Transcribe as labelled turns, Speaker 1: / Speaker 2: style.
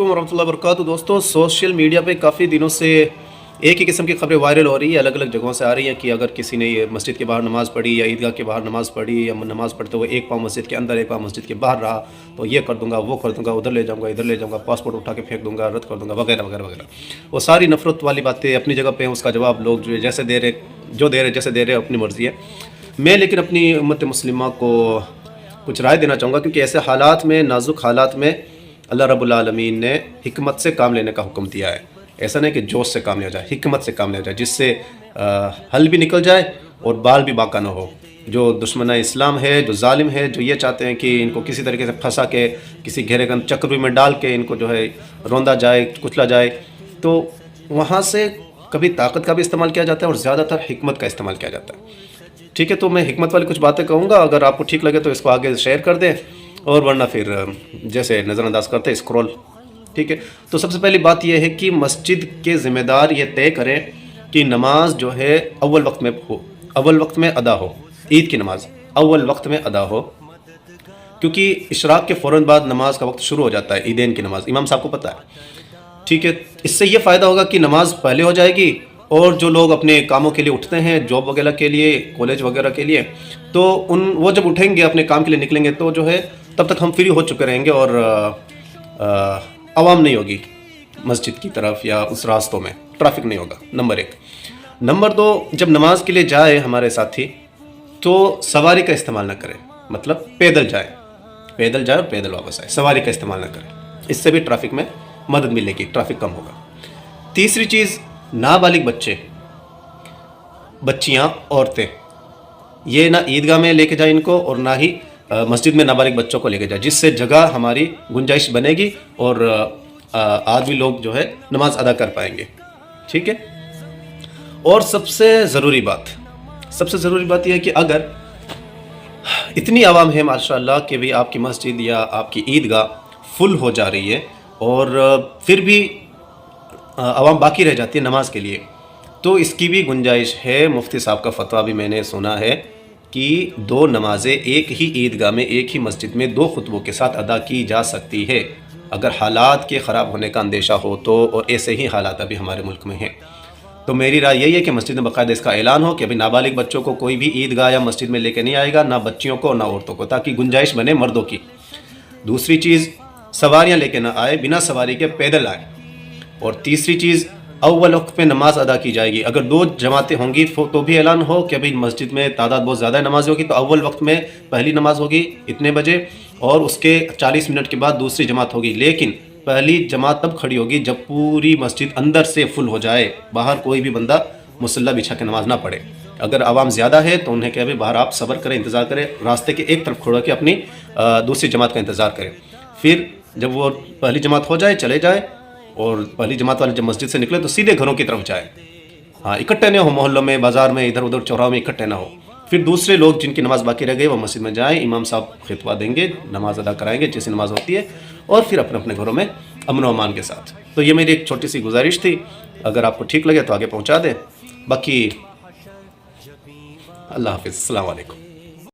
Speaker 1: वरहमतुल्लाहि वबरकातुहू। दोस्तों, social media पे काफ़ी दिनों से एक ही किस्म की खबरें वायरल हो रही है, अलग अलग जगहों से आ रही हैं कि अगर किसी ने ये मस्जिद के बाहर नमाज़ पढ़ी या ईदगाह के बाहर नमाज़ पढ़ी या नमाज़ पढ़ते हुए एक पाँव मस्जिद के अंदर एक पाँव मस्जिद के बाहर रहा तो ये कर दूंगा, वो कर दूंगा, उधर ले जाऊंगा, इधर ले जाऊंगा, पासपोर्ट उठा के फेंक दूंगा, रद्द कर दूंगा, वगैरह वगैरह वगैरह। वो सारी नफरत वाली बातें अपनी जगह पे हैं, उसका जवाब लोग जो जैसे दे रहे जैसे दे रहे अपनी मर्ज़ी है। मैं लेकिन अपनी उम्मत मुस्लिमा को कुछ राय देना चाहूँगा, क्योंकि ऐसे हालात में, नाजुक हालात में अल्लाह रब्बुल आलमीन ने हिकमत से काम लेने का हुक्म दिया है। ऐसा नहीं कि जोश से काम लिया जाए, हिकमत से काम लिया जाए, जिससे हल भी निकल जाए और बाल भी बाका ना हो। जो दुश्मन इस्लाम है, जो जालिम है, जो ये चाहते हैं कि इनको किसी तरीके से फंसा के किसी घेरे गंद चक्रव्यूह में डाल के इनको जो है रौंदा जाए, कुचला जाए, तो वहाँ से कभी ताकत का भी इस्तेमाल किया जाता है और ज़्यादातर हिकमत का इस्तेमाल किया जाता है। ठीक है, तो मैं हिकमत वाली कुछ बातें कहूँगा, अगर आपको ठीक लगे तो इसको आगे शेयर कर दें, और वरना फिर जैसे नज़रअंदाज करते हैं स्क्रॉल। ठीक है, तो सबसे पहली बात यह है कि मस्जिद के ज़िम्मेदार ये तय करें कि नमाज जो है अव्वल वक्त में हो, अव्वल वक्त में अदा हो। ईद की नमाज अव्वल वक्त में अदा हो, क्योंकि इशराक के फ़ौरन बाद नमाज का वक्त शुरू हो जाता है, ईदैन की नमाज, इमाम साहब को पता है। ठीक है, इससे ये फ़ायदा होगा कि नमाज पहले हो जाएगी, और जो लोग अपने कामों के लिए उठते हैं, जॉब वगैरह के लिए, कॉलेज वगैरह के लिए, तो वो जब उठेंगे अपने काम के लिए निकलेंगे तो जो है तब तक हम फ्री हो चुके रहेंगे और आवाम नहीं होगी मस्जिद की तरफ या उस रास्तों में, ट्रैफिक नहीं होगा, नंबर एक। नंबर दो, जब नमाज के लिए जाए हमारे साथी तो सवारी का इस्तेमाल ना करें, मतलब पैदल जाए और पैदल वापस आए, सवारी का इस्तेमाल ना करें। इससे भी ट्रैफिक में मदद मिलेगी, ट्रैफिक कम होगा। तीसरी चीज़, नाबालिग बच्चे, बच्चियाँ, औरतें, ये ना ईदगाह में लेके जाए इनको और ना ही मस्जिद में नाबालिग बच्चों को लेके जाए, जिससे जगह हमारी गुंजाइश बनेगी और आदमी लोग जो है नमाज अदा कर पाएंगे। ठीक है, और सबसे ज़रूरी बात यह है कि अगर इतनी आवाम है माशाअल्लाह कि भाई आपकी मस्जिद या आपकी ईदगाह फुल हो जा रही है और फिर भी आवाम बाकी रह जाती है नमाज के लिए, तो इसकी भी गुंजाइश है। मुफ्ती साहब का फतवा भी मैंने सुना है कि 2 नमाज़ें एक ही ईदगाह में, एक ही मस्जिद में 2 खुतबों के साथ अदा की जा सकती है, अगर हालात के ख़राब होने का अंदेशा हो तो, और ऐसे ही हालात अभी हमारे मुल्क में हैं। तो मेरी राय यही है कि मस्जिद में बाकायदा इसका ऐलान हो कि अभी नाबालिग बच्चों को कोई भी ईदगाह या मस्जिद में लेके नहीं आएगा, ना बच्चियों को ना औरतों को, ताकि गुंजाइश बने मर्दों की। दूसरी चीज़, सवारियाँ लेके ना आए, बिना सवारी के पैदल आए। और तीसरी चीज़, अव्वल वक्त में नमाज अदा की जाएगी। अगर 2 जमातें होंगी तो भी ऐलान हो कि अभी मस्जिद में तादाद बहुत ज़्यादा नमाज होगी, तो अव्वल वक्त में पहली नमाज होगी इतने बजे और उसके 40 मिनट के बाद दूसरी जमात होगी। लेकिन पहली जमात तब खड़ी होगी जब पूरी मस्जिद अंदर से फुल हो जाए, बाहर कोई भी बंदा मुसल्ला बिछा के नमाज ना पढ़े। अगर आवाम ज़्यादा है तो उन्हें कहे बाहर आप सब्र करें, इंतज़ार करें, रास्ते के एक तरफ खड़ो के अपनी दूसरी जमात का इंतज़ार करें। फिर जब वो पहली जमात हो जाए, चले जाए, और पहली जमात वाले जब मस्जिद से निकले तो सीधे घरों की तरफ जाए। हाँ, इकट्ठे नहीं हो, मोहल्लों में, बाज़ार में, इधर उधर चौराहों में इकट्ठे ना हो। फिर दूसरे लोग जिनकी नमाज़ बाकी रह गई वो मस्जिद में जाएं, इमाम साहब खुतबा देंगे, नमाज अदा कराएंगे जैसी नमाज होती है, और फिर अपने अपने घरों में अमन व अमान के साथ। तो ये मेरी एक छोटी सी गुजारिश थी, अगर आपको ठीक लगे तो आगे पहुँचा दें। बाकी अल्लाह हाफ़िज़, अस्सलाम वालेकुम।